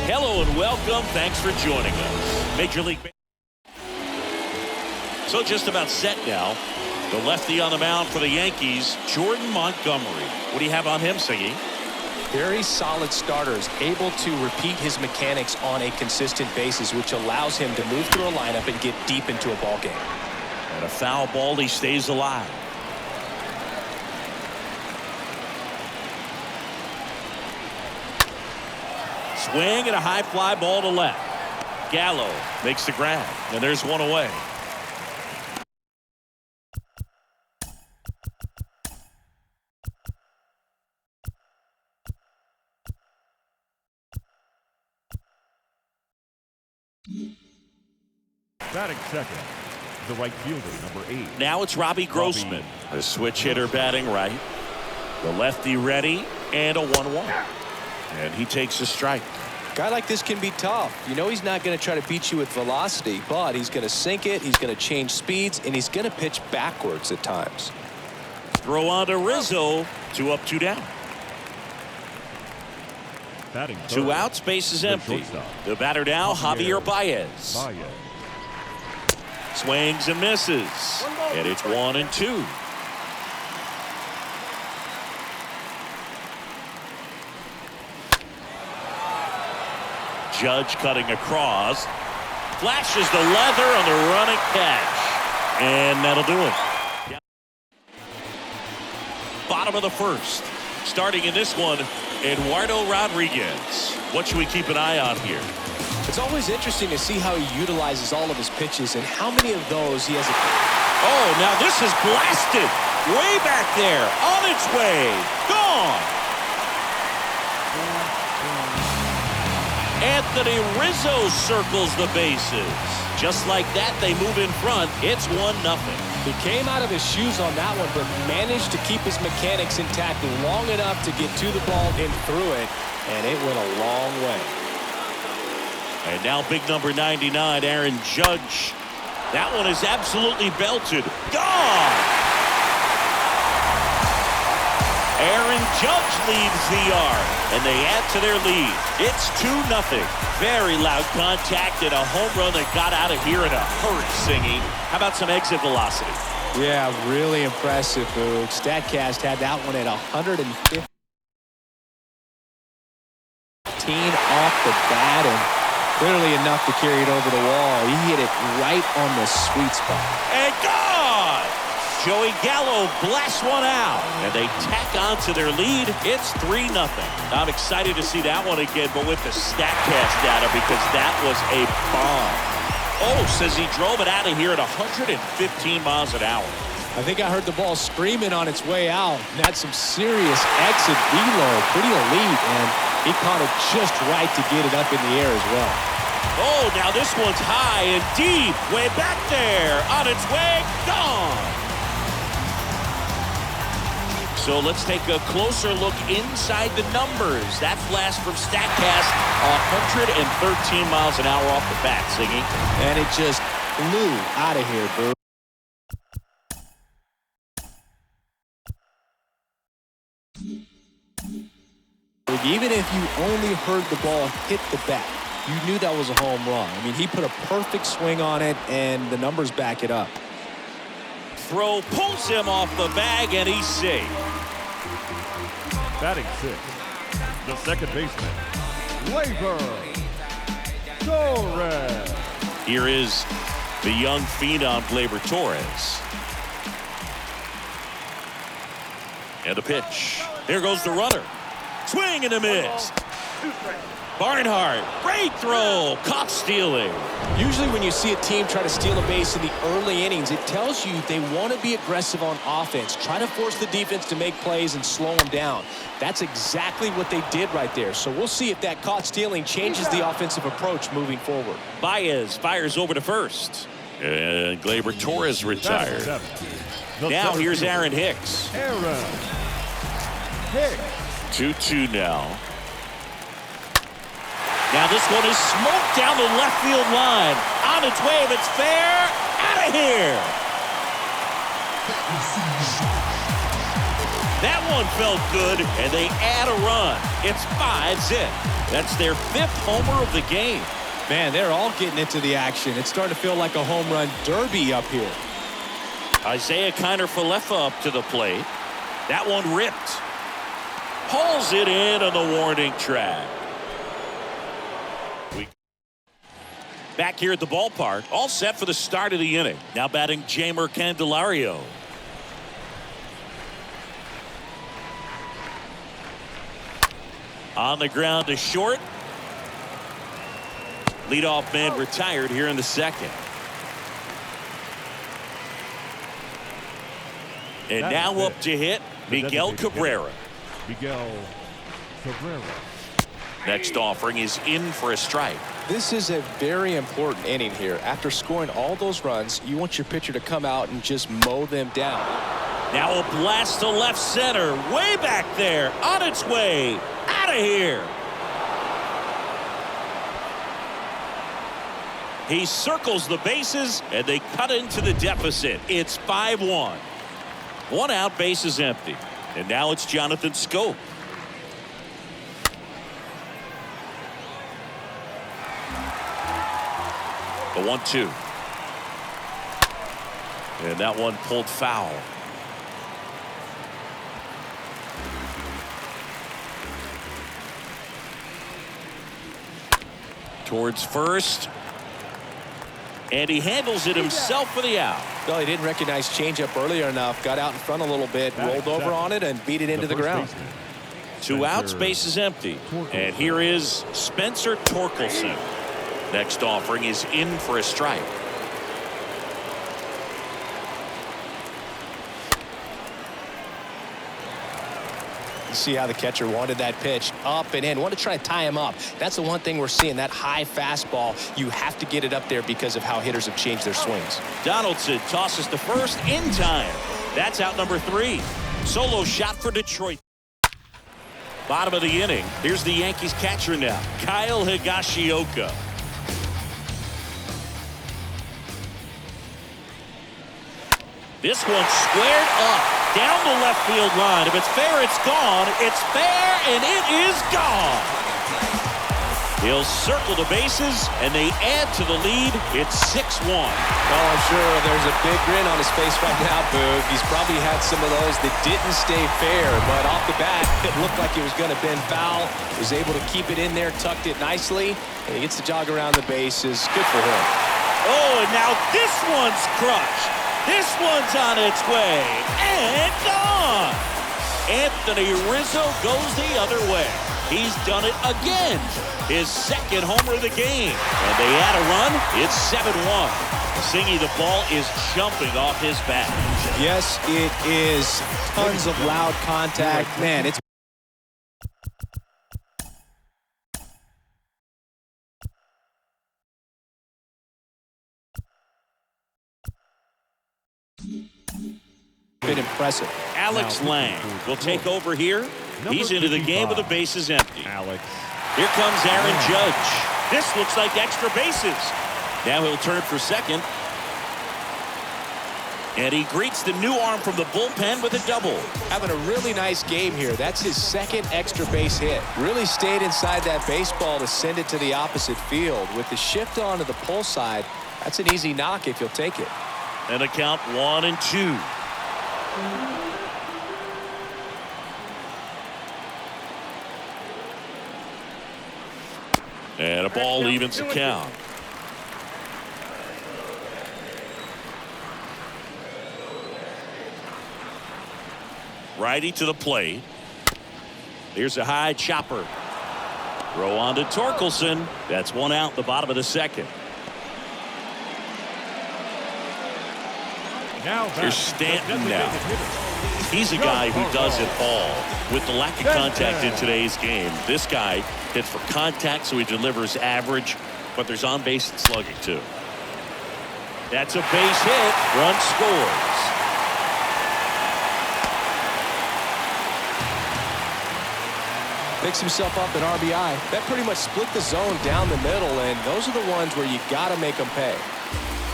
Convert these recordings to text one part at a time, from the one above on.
Hello and welcome. Thanks for joining us. Major League. So just about set now. The lefty on the mound for the Yankees, Jordan Montgomery. What do you have on him, Siggy? Very solid starters, able to repeat his mechanics on a consistent basis, which allows him to move through a lineup and get deep into a ball game. And a foul ball, he stays alive. Swing and a high fly ball to left. Gallo makes the grab, and there's one away. Batting second, the right fielder, number 8. Now it's Robbie Grossman, a switch hitter batting right. The lefty ready, and a 1-1. And he takes a strike. A guy like this can be tough. You know he's not going to try to beat you with velocity, but he's going to sink it, he's going to change speeds, and he's going to pitch backwards at times. Throw on to Rizzo. 2 up, 2 down. Batting third, 2 outs, base is empty. The batter now, Javier Baez. Swings and misses. And it's 1-2. Judge cutting across. Flashes the leather on the running catch. And that'll do it. Bottom of the first. Starting in this one, Eduardo Rodriguez. What should we keep an eye on here? It's always interesting to see how he utilizes all of his pitches and how many of those he has. Oh, now this is blasted. Way back there. On its way. Gone. Anthony Rizzo circles the bases. Just like that, they move in front. It's 1-0. He came out of his shoes on that one, but managed to keep his mechanics intact long enough to get to the ball and through it, and it went a long way. And now big number 99, Aaron Judge. That one is absolutely belted. Gone! Aaron Judge leaves the yard, and they add to their lead. It's 2-0. Very loud contact and a home run that got out of here in a hurry, Singy. How about some exit velocity? Yeah, really impressive, Boog. StatCast had that one at 115 off the bat, and clearly enough to carry it over the wall. He hit it right on the sweet spot. And gone! Joey Gallo blasts one out, and they tack on to their lead. It's 3-0. I'm excited to see that one again, but with the StatCast data, because that was a bomb. Oh, says he drove it out of here at 115 miles an hour. I think I heard the ball screaming on its way out. That's some serious exit velo, pretty elite, and he caught it just right to get it up in the air as well. Oh, now this one's high and deep, way back there, on its way, gone. So let's take a closer look inside the numbers. That flash from StatCast, 113 miles an hour off the bat, Siggy. And it just flew out of here, bro. Even if you only heard the ball hit the bat, you knew that was a home run. I mean, he put a perfect swing on it, and the numbers back it up. Throw pulls him off the bag, and he's safe. Batting 6, the second baseman, Gleyber Torres. Here is the young phenom, Gleyber Torres. And a pitch. Here goes the runner. Swing and a miss. Barnhart, great throw, caught stealing. Usually when you see a team try to steal a base in the early innings, it tells you they want to be aggressive on offense, try to force the defense to make plays and slow them down. That's exactly what they did right there. So we'll see if that caught stealing changes the offensive approach moving forward. Baez fires over to first. And Gleyber Torres retired. Now here's Aaron Hicks. 2-2 now. Now this one is smoked down the left field line. On its way, if it's fair, out of here. That one felt good, and they add a run. It's 5-zip. That's their 5th homer of the game. Man, they're all getting into the action. It's starting to feel like a home run derby up here. Isaiah Kiner-Falefa up to the plate. That one ripped. Pulls it in on the warning track. Back here at the ballpark, all set for the start of the inning. Now batting Jeimer Candelario. On the ground to short. Leadoff man retired here in the second. And now up to hit Miguel Cabrera. Miguel Cabrera. Next offering is in for a strike. This is a very important inning here. After scoring all those runs, you want your pitcher to come out and just mow them down. Now a blast to left center, way back there, on its way, out of here. He circles the bases, and they cut into the deficit. It's 5-1. 1 out, bases empty. And now it's Jonathan Scope. The 1-2. And that one pulled foul. Towards first. And he handles it himself for the out. Well, he didn't recognize changeup earlier enough. Got out in front a little bit, rolled over on it, and beat it into the ground. 2 outs, bases empty. And here is Spencer Torkelson. Next offering is in for a strike. You see how the catcher wanted that pitch up and in. Want to try to tie him up. That's the one thing we're seeing. That high fastball, you have to get it up there because of how hitters have changed their swings. Donaldson tosses to first in time. That's out number 3. Solo shot for Detroit. Bottom of the inning. Here's the Yankees catcher now, Kyle Higashioka. This one squared up down the left field line. If it's fair, it's gone. It's fair, and it is gone. He'll circle the bases, and they add to the lead. It's 6-1. Well, I'm sure there's a big grin on his face right now, Boog. He's probably had some of those that didn't stay fair, but off the bat, it looked like it was going to bend foul. Was able to keep it in there, tucked it nicely, and he gets the jog around the bases. Good for him. Oh, and now this one's crushed. This one's on its way, and gone. Anthony Rizzo goes the other way. He's done it again. His 2nd homer of the game. And they add a run. It's 7-1. Singy, the ball is jumping off his bat. Yes, it is. Tons of loud contact. Man, it's been impressive. Alex Lang will take over here. He's into the game with the bases empty. Alex. Here comes Aaron Judge. This looks like extra bases. Now he'll turn for second. And he greets the new arm from the bullpen with a double. Having a really nice game here. That's his 2nd extra base hit. Really stayed inside that baseball to send it to the opposite field. With the shift onto the pull side, that's an easy knock if you'll take it. And a count 1-2. And a ball evens the count. Righty to the plate. Here's a high chopper. Throw on to Torkelson. That's 1 out, the bottom of the 2nd. Here's Stanton now. He's a guy who does it all. With the lack of contact in today's game, this guy hits for contact, so he delivers average, but there's on-base and slugging too. That's a base hit. Run scores. Picks himself up an RBI. That pretty much split the zone down the middle, and those are the ones where you got to make them pay.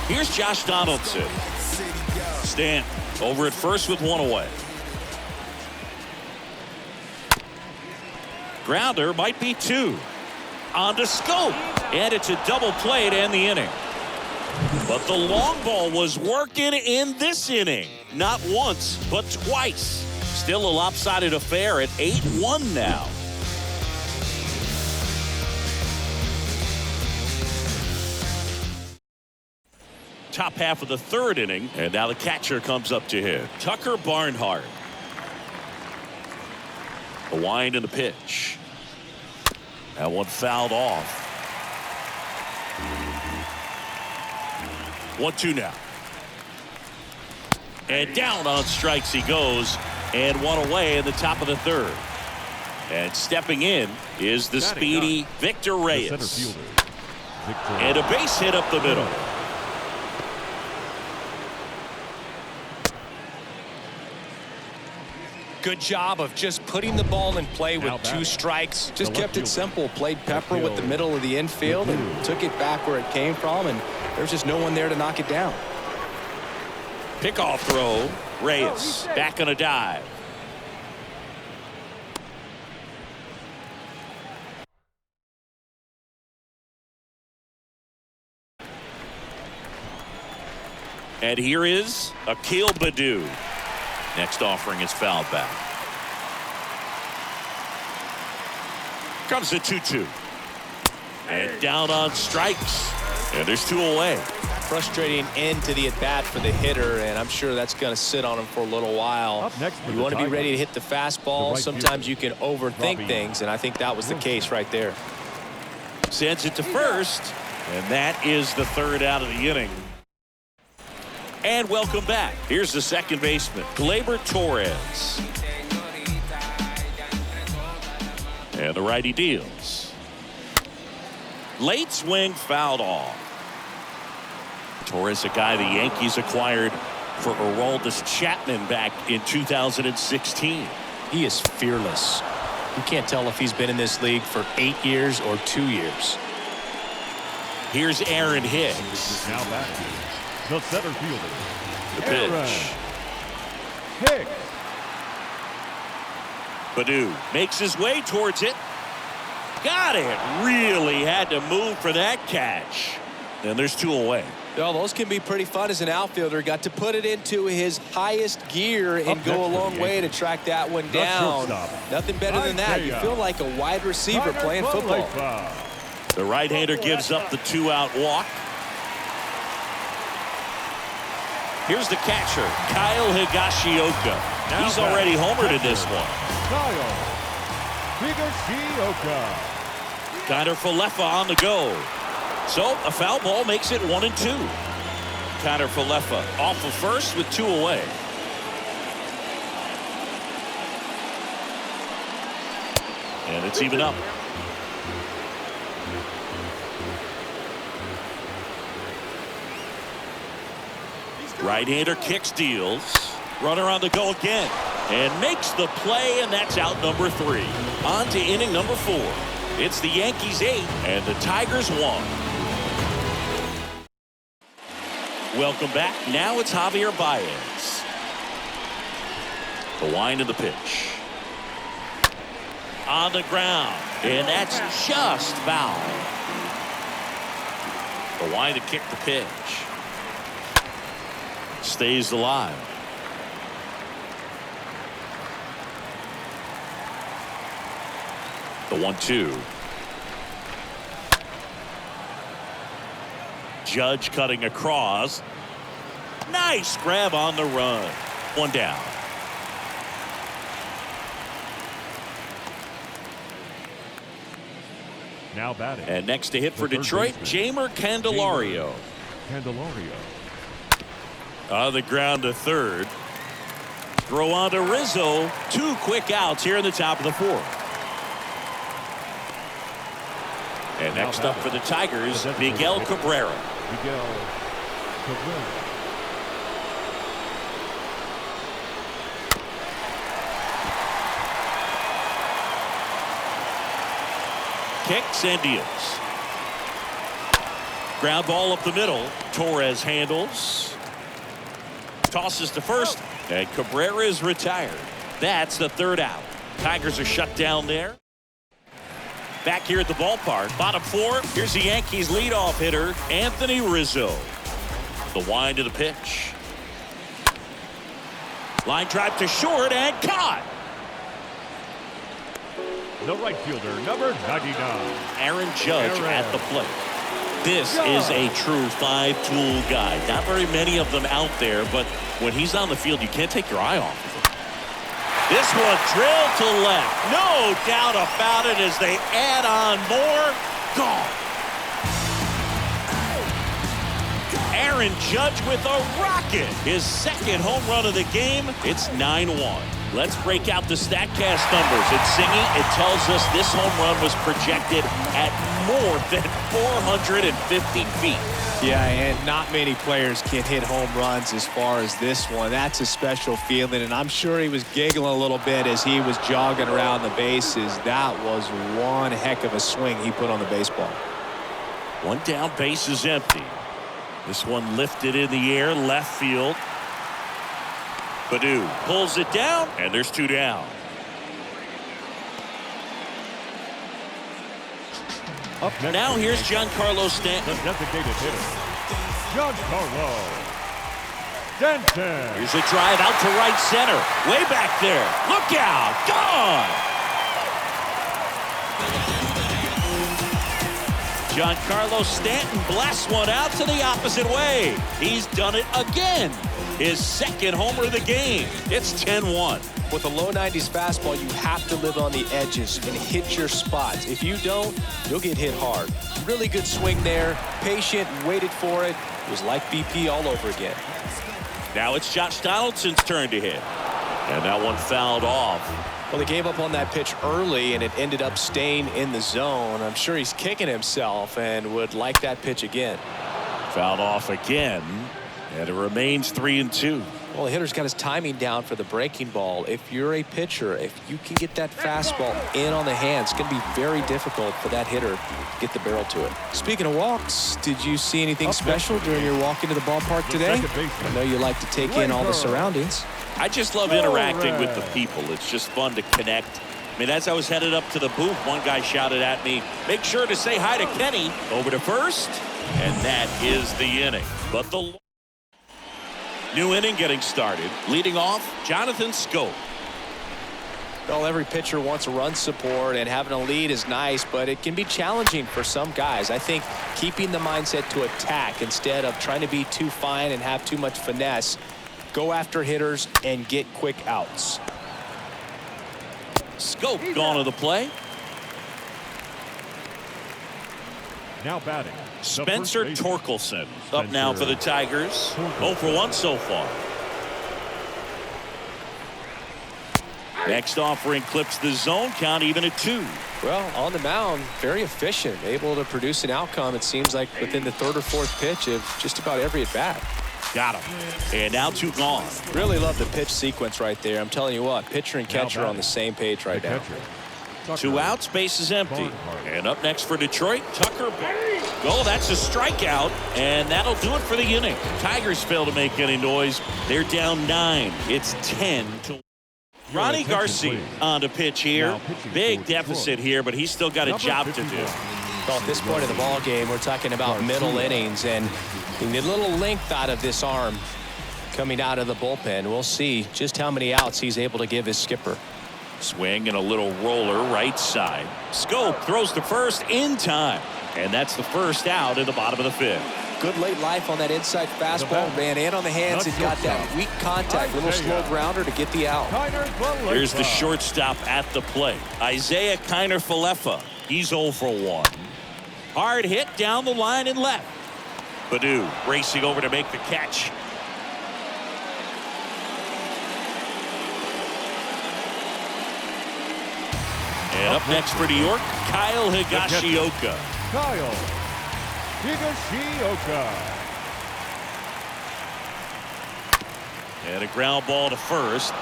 Here's Josh Donaldson. Stanton over at first with 1 away. Grounder might be 2. On to Scope. And it's a double play to end the inning. But the long ball was working in this inning. Not once, but twice. Still a lopsided affair at 8-1 now. Top half of the 3rd inning, and now the catcher comes up to hit. Tucker Barnhart. The wind and the pitch. That one fouled off. 1-2 now. And down on strikes he goes, and one away in the top of the 3rd. And stepping in is the speedy Victor Reyes. And a base hit up the middle. Good job of just putting the ball in play with 2 strikes. Just kept it simple. Played pepper with the middle of the infield and took it back where it came from, and there's just no one there to knock it down. Pickoff throw. Reyes back on a dive. And here is Akil Baddoo. Next offering is fouled back. Comes the 2-2. And down on strikes. And there's 2 away. Frustrating end to the at-bat for the hitter, and I'm sure that's going to sit on him for a little while. Up next you want to be ready to hit the fastball. Sometimes you can overthink things, and I think that was the case right there. Sends it to first, and that is the 3rd out of the inning. And welcome back. Here's the second baseman, Gleyber Torres. And the righty deals. Late swing fouled off. Torres, a guy the Yankees acquired for Aroldis Chapman back in 2016. He is fearless. You can't tell if he's been in this league for 8 years or 2 years. Here's Aaron Hicks. Now back. The center fielder. The pitch. Hicks. Baddoo makes his way towards it. Got it. Really had to move for that catch. And there's 2 away. Well, those can be pretty fun as an outfielder. Got to put it into his highest gear and go a long way to track that one down. Nothing better than that. You feel like a wide receiver playing football. The right-hander gives up the 2-out walk. Here's the catcher, Kyle Higashioka. He's already homered in this one. Kyle Higashioka. Connor Falefa on the go. So a foul ball makes it 1-2. Connor Falefa off of first with 2 away. And it's even up. Right-hander kicks, deals. Runner on the go again. And makes the play, and that's out number 3. On to inning number 4. It's the Yankees 8 and the Tigers 1. Welcome back. Now it's Javier Baez. The wind of the pitch. On the ground. And that's just foul. The wind to kick the pitch. Stays alive. The 1-2. Judge cutting across. Nice grab on the run. 1 down. Now batting. And next to hit for Detroit, Jeimer Candelario. On the ground to third. Throw on to Rizzo. 2 quick outs here in the top of the 4th. And next up for the Tigers, Miguel Cabrera. Kicks and deals. Ground ball up the middle. Torres handles. Tosses to first. And Cabrera is retired. That's the 3rd out. Tigers are shut down there. Back here at the ballpark, bottom 4. Here's the Yankees leadoff hitter, Anthony Rizzo. The wind to the pitch. Line drive to short and caught. The right fielder, number 99. Aaron Judge at the plate. This is a true 5-tool guy. Not very many of them out there, but when he's on the field, you can't take your eye off of him. This one drilled to left. No doubt about it as they add on more. Gone. Aaron Judge with a rocket. His second home run of the game. It's 9-1. Let's break out the StatCast numbers. It's Singy. It tells us this home run was projected at more than 450 feet. Yeah, and not many players can hit home runs as far as this one. That's a special feeling, and I'm sure he was giggling a little bit as he was jogging around the bases. That was one heck of a swing he put on the baseball. One down, base is empty. This one lifted in the air, left field. Baddoo pulls it down, and there's 2 down. Now here's Giancarlo Stanton. The designated hitter, Giancarlo Stanton. Here's a drive out to right center. Way back there. Look out. Gone. Giancarlo Stanton blasts one out to the opposite way. He's done it again. His second homer of the game. It's 10-1. With a low 90s fastball, you have to live on the edges and hit your spots. If you don't, you'll get hit hard. Really good swing there. Patient, waited for it. It was like BP all over again. Now it's Josh Donaldson's turn to hit. And that one fouled off. Well, he gave up on that pitch early, and it ended up staying in the zone. I'm sure he's kicking himself and would like that pitch again. Fouled off again. And it remains 3-2. Well, the hitter's got his timing down for the breaking ball. If you're a pitcher, if you can get that fastball in on the hands, it's going to be very difficult for that hitter to get the barrel to it. Speaking of walks, did you see anything special during your walk into the ballpark today? I know you like to take in all the surroundings. I just love interacting with the people. It's just fun to connect. I mean, as I was headed up to the booth, one guy shouted at me, "Make sure to say hi to Kenny." Over to first, and that is the inning. But the new inning getting started. Leading off, Jonathan Schoop. Well, every pitcher wants a run support, and having a lead is nice, but it can be challenging for some guys. I think keeping the mindset to attack instead of trying to be too fine and have too much finesse, go after hitters and get quick outs. Schoop gone to the play. Now batting, Spencer Torkelson up now for the Tigers. 0 for 1 so far. Next offering clips the zone count even at 2. Well, on the mound, very efficient, able to produce an outcome, it seems like, within the 3rd or 4th pitch of just about every at-bat. Got him. And now 2 gone. Really love the pitch sequence right there. I'm telling you what, pitcher and catcher are on the same page right now. 2 outs, base is empty. And up next for Detroit, Tucker. Oh, that's a strikeout, and that'll do it for the inning. Tigers fail to make any noise. They're down 9. It's 10-1. Ronnie Garcia on the pitch here. Big deficit here, but he's still got a job to do. Well, at this point in the ball game, we're talking about middle innings, and the little length out of this arm coming out of the bullpen. We'll see just how many outs he's able to give his skipper. Swing and a little roller right side. Schoop throws to first in time, and that's the first out in the bottom of the 5th. Good late life on that inside fastball, ran in on the hands and got that weak contact, little slow grounder to get the out. Here's the shortstop at the plate, Isaiah Kiner-Falefa. He's 0 for 1. Hard hit down the line and left. Baddoo racing over to make the catch. And up next for New York, Kyle Higashioka. Kyle Higashioka. And a ground ball to first.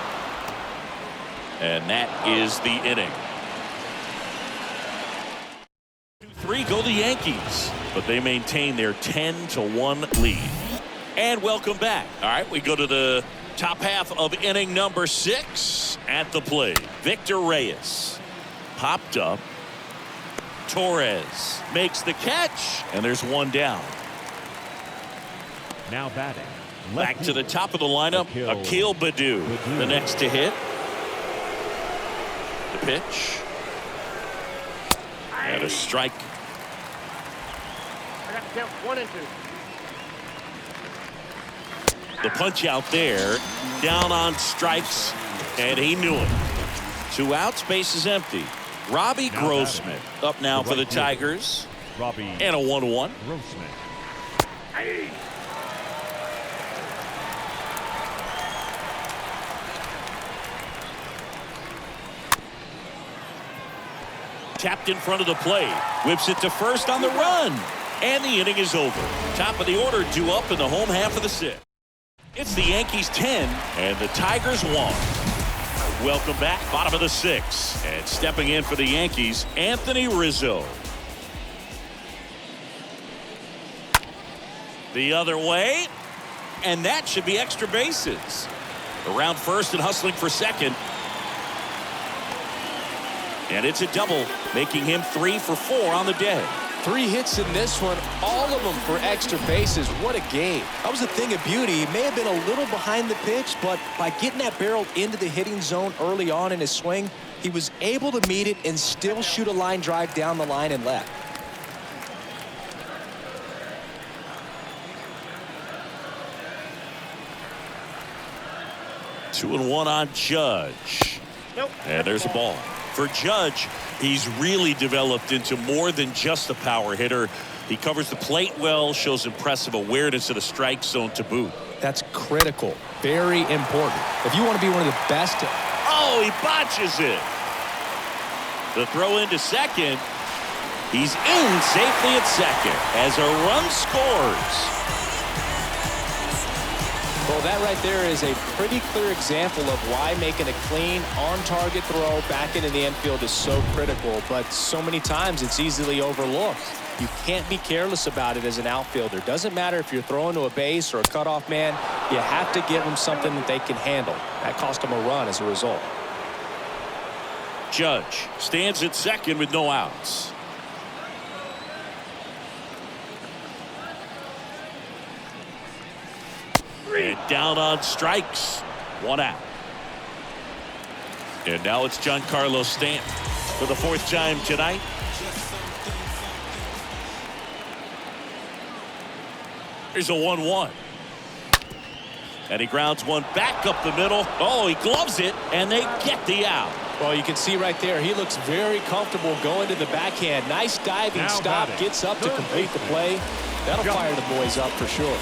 And that is the inning. 2-3 go the Yankees, but they maintain their 10-1 lead. And welcome back. All right, we go to the top half of inning number 6 at the plate. Victor Reyes popped up. Torres makes the catch, and there's one down. Now batting. Back to the top of the lineup, Akil Baddoo, the next to hit. The pitch. And a strike. I got to count 1 and 2. The punch out there, down on strikes, and he knew it. 2 outs, base is empty. Robbie Grossman up now for the Tigers. Robbie And a 1-1. Grossman. Tapped in front of the plate. Whips it to first on the run. And the inning is over. Top of the order due up in the home half of the 6th. It's the Yankees 10 and the Tigers 1. Welcome back, bottom of the 6th. And stepping in for the Yankees, Anthony Rizzo. The other way. And that should be extra bases. Around first and hustling for second. And it's a double, making him 3 for 4 on the day. 3 hits in this one, all of them for extra bases. What a game. That was a thing of beauty. He may have been a little behind the pitch, but by getting that barrel into the hitting zone early on in his swing, he was able to meet it and still shoot a line drive down the line and left. Two and one on Judge. Nope. And there's a ball. For Judge, he's really developed into more than just a power hitter. He covers the plate well, shows impressive awareness of the strike zone to boot. That's critical. Very important. If you want to be one of the best. Oh, he botches it. The throw into second. He's in safely at second as a run scores. Well, that right there is a pretty clear example of why making a clean, on-target throw back into the infield is so critical. But so many times it's easily overlooked. You can't be careless about it as an outfielder. Doesn't matter if you're throwing to a base or a cutoff man. You have to give them something that they can handle. That cost them a run as a result. Judge stands at second with no outs. And down on strikes. 1 out. And now it's Giancarlo Stanton for the 4th time tonight. Here's a 1-1. And he grounds one back up the middle. Oh, he gloves it, and they get the out. Well, you can see right there, he looks very comfortable going to the backhand. Nice diving stop, gets up to complete the play. That'll fire the boys up for sure.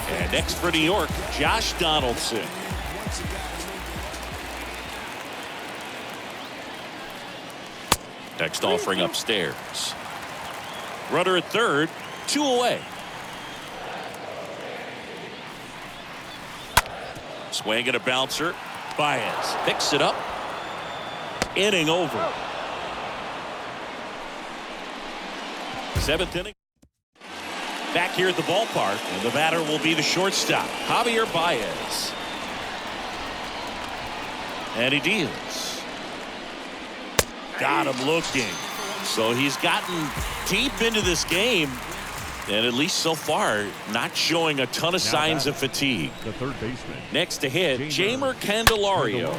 And next for New York, Josh Donaldson. Next offering upstairs. Runner at third, 2 away. Swing and a bouncer. Baez picks it up. Inning over. 7th inning. Back here at the ballpark, and the batter will be the shortstop, Javier Baez. And he deals. Got him looking. So he's gotten deep into this game, and at least so far, not showing a ton of signs of fatigue. The third baseman. Next to hit, Jamer Candelario.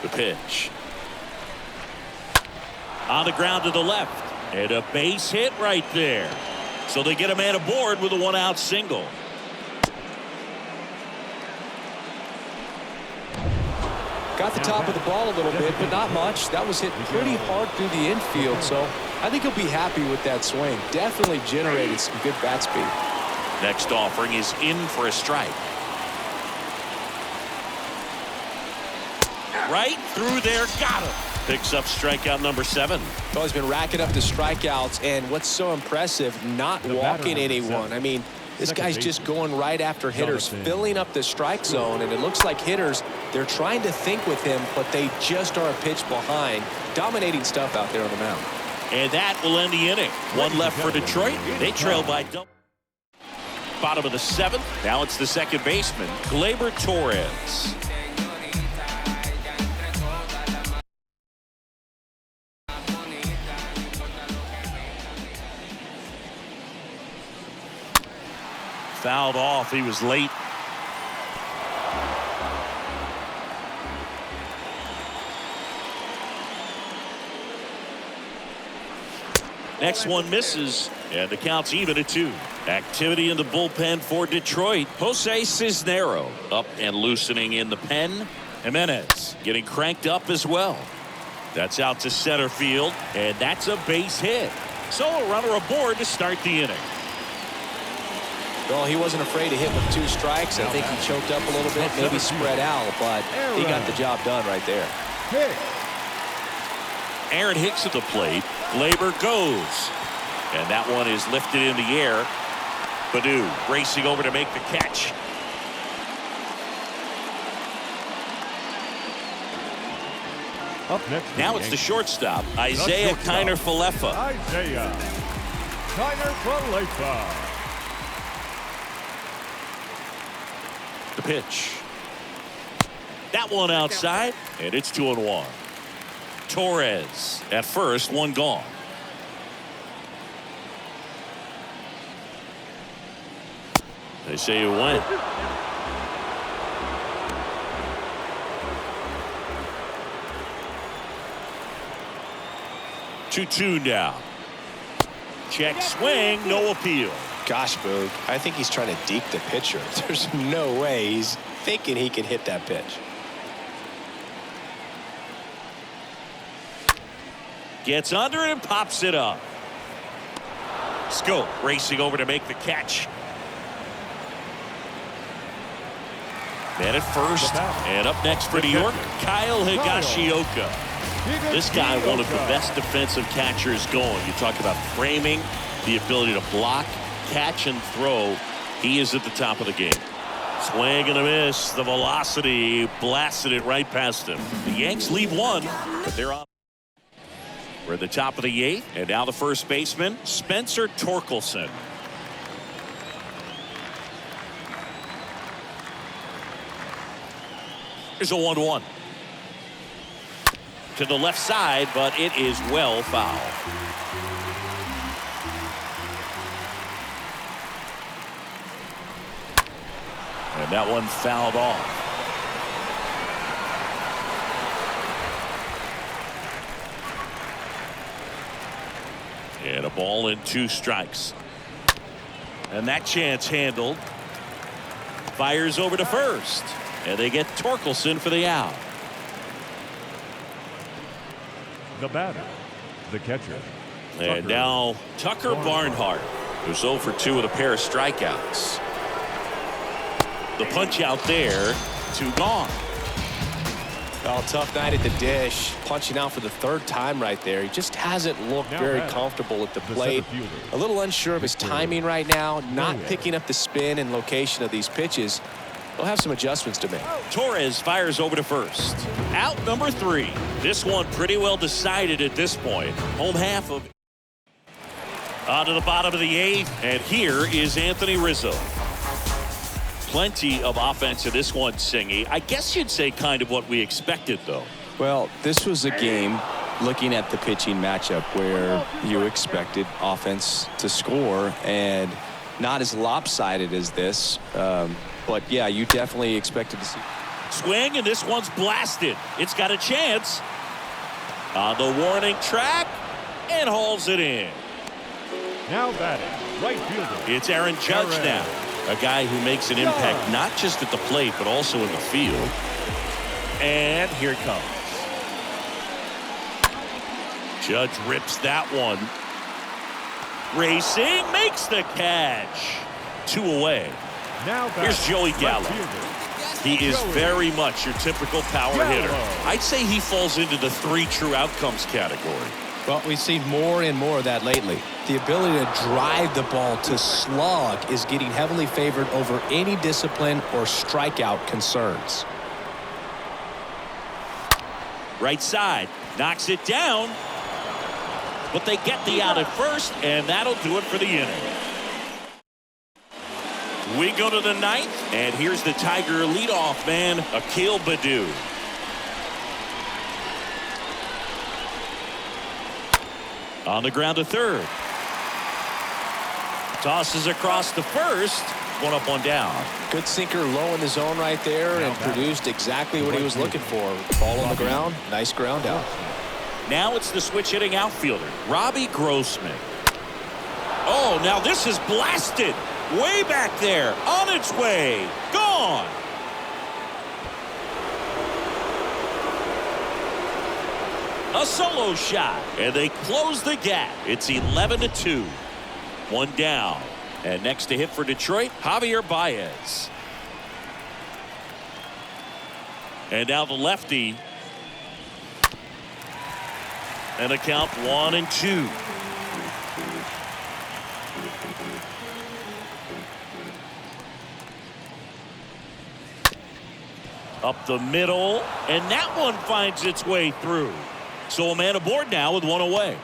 The pitch. On the ground to the left. And a base hit right there. So they get a man aboard with a 1-out single. Got the top of the ball a little bit, but not much. That was hit pretty hard through the infield, so I think he'll be happy with that swing. Definitely generated some good bat speed. Next offering is in for a strike. Right through there, got him. Picks up strikeout number 7. Well, he's been racking up the strikeouts, and what's so impressive, not walking anyone. I mean, This guy's just going right after hitters, filling up the strike zone, and it looks like hitters, they're trying to think with him, but they just are a pitch behind. Dominating stuff out there on the mound. And that will end the inning. One left for Detroit. They trail by double. Bottom of the 7th. Now it's the second baseman, Gleyber Torres. Fouled off. He was late. Next one misses, and the count's even at 2. Activity in the bullpen for Detroit. Jose Cisnero up and loosening in the pen. Jimenez getting cranked up as well. That's out to center field, and that's a base hit. So a runner aboard to start the inning. Well, he wasn't afraid to hit with 2 strikes. I think he choked up a little bit, maybe spread out, but he got the job done right there. Aaron Hicks at the plate. Gleyber goes. And that one is lifted in the air. Baddoo racing over to make the catch. Up next. Now it's the shortstop, Isaiah Kiner-Falefa. Isaiah Kiner-Falefa. The pitch. That one outside, and it's 2-1. Torres at first, one gone. They say you went. Two now. Check swing, no appeal. Gosh, Boog, I think he's trying to deke the pitcher. There's no way he's thinking he can hit that pitch. Gets under it and pops it up. Scope racing over to make the catch. Man at first, and up next for New York, Kyle Higashioka. This guy, one of the best defensive catchers going. You talk about framing, the ability to block, catch, and throw. He is at the top of the game. Swing and a miss. The velocity blasted it right past him. The Yanks leave one, but they're on. We're at the top of the 8th, and now the first baseman, Spencer Torkelson. Here's a 1-1. To the left side, but it is well foul. And that one fouled off. And a ball and 2 strikes. And that chance handled. Fires over to first. And they get Torkelson for the out. The batter, the catcher. And now Tucker Barnhart, who's 0 for 2 with a pair of strikeouts. The punch out there, 2 gone. Oh, tough night at the dish. Punching out for the 3rd time right there. He just hasn't looked very comfortable at the plate. A little unsure of his timing right now. Not picking up the spin and location of these pitches. He'll have some adjustments to make. Torres fires over to first. Out number 3. This one pretty well decided at this point. Home half of. On to the bottom of the 8th. And here is Anthony Rizzo. Plenty of offense in this one, Singy. I guess you'd say kind of what we expected, though. Well, this was a game, looking at the pitching matchup, where you expected offense to score, and not as lopsided as this. But, yeah, you definitely expected to see. Swing, and this one's blasted. It's got a chance. On the warning track, and hauls it in. Now batting, right fielder. It's Aaron Judge now. A guy who makes an impact not just at the plate, but also in the field. And here it comes. Judge rips that one. Racing, makes the catch. 2 away. Now here's Joey Gallo. He is very much your typical power hitter. I'd say he falls into the 3 true outcomes category. Well, we've seen more and more of that lately. The ability to drive the ball to slug is getting heavily favored over any discipline or strikeout concerns. Right side, knocks it down, but they get the out at first, and that'll do it for the inning. We go to the ninth, and here's the Tiger leadoff man, Akil Baddoo. On the ground to third. Tosses across to first. One up, one down. Good sinker low in the zone right there and produced exactly what he was looking for. Ball on the ground. Nice ground out. Now it's the switch hitting outfielder, Robbie Grossman. Oh, now this is blasted. Way back there. On its way. Gone. A solo shot, and they close the gap. It's 11-2. One down. And next to hit for Detroit, Javier Baez. And now the lefty. And a count 1-2. Up the middle, and that one finds its way through. So a man aboard now with one away.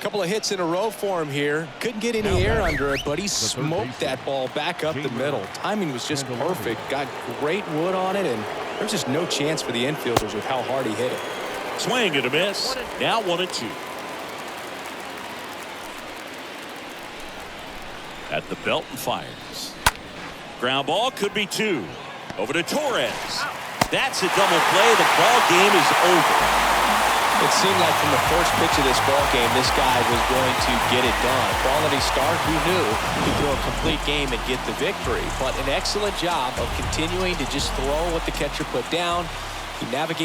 Couple of hits in a row for him here. Couldn't get any air under it, but he smoked that ball back up the middle. Timing was just perfect. Got great wood on it, and there's just no chance for the infielders with how hard he hit it. Swing and a miss. Now 1-2. At the belt and fires. Ground ball could be two. Over to Torres. That's a double play. The ball game is over. It seemed like from the first pitch of this ball game, this guy was going to get it done. Quality start. Who knew he could throw a complete game and get the victory? But an excellent job of continuing to just throw what the catcher put down. He navigated